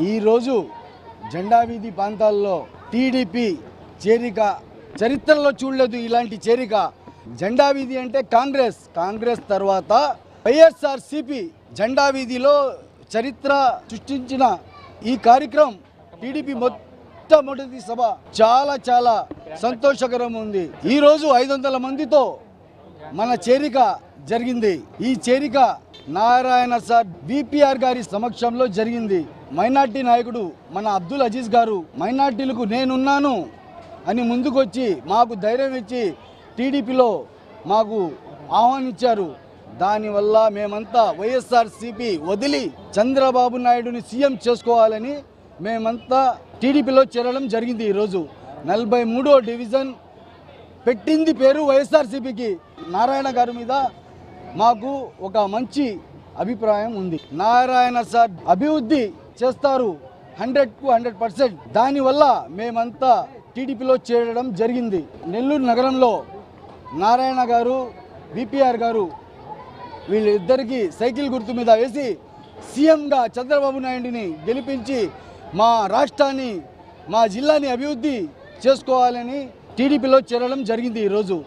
ఈరోజు జెండా వీధి ప్రాంతాల్లో టీడీపీ చేరిక చరిత్రలో చూడలేదు. ఇలాంటి చేరిక జెండా వీధి అంటే కాంగ్రెస్ తర్వాత వైఎస్ఆర్సీపీ జెండా వీధిలో చరిత్ర సృష్టించిన ఈ కార్యక్రమం టీడీపీ మొట్టమొదటి సభ చాలా సంతోషకరం ఉంది. ఈరోజు 500 మందితో మన చేరిక జరిగింది. ఈ చేరిక నారాయణ సార్ విపిఆర్ గారి సమక్షంలో జరిగింది. మైనార్టీ నాయకుడు మన అబ్దుల్ అజీజ్ గారు మైనార్టీలకు నేనున్నాను అని ముందుకొచ్చి మాకు ధైర్యం ఇచ్చి టీడీపీలో మాకు ఆహ్వానించారు. దానివల్ల మేమంతా వైఎస్ఆర్సీపీ వదిలి చంద్రబాబు నాయుడుని సీఎం చేసుకోవాలని మేమంతా టీడీపీలో చేరడం జరిగింది. ఈరోజు 43వ డివిజన్ పెట్టింది పేరు వైఎస్ఆర్సీపీకి. నారాయణ గారి మీద మాకు ఒక మంచి అభిప్రాయం ఉంది. నారాయణ సార్ అభివృద్ధి చేస్తారు 100కు 100%. దానివల్ల మేమంతా టీడీపీలో చేరడం జరిగింది. నెల్లూరు నగరంలో నారాయణ గారు విపిఆర్ గారు వీళ్ళిద్దరికీ సైకిల్ గుర్తు మీద వేసి సీఎంగా చంద్రబాబు నాయుడిని గెలిపించి మా రాష్ట్రాన్ని మా జిల్లాని అభివృద్ధి చేసుకోవాలని టీడీపీలో చేరడం జరిగింది ఈరోజు.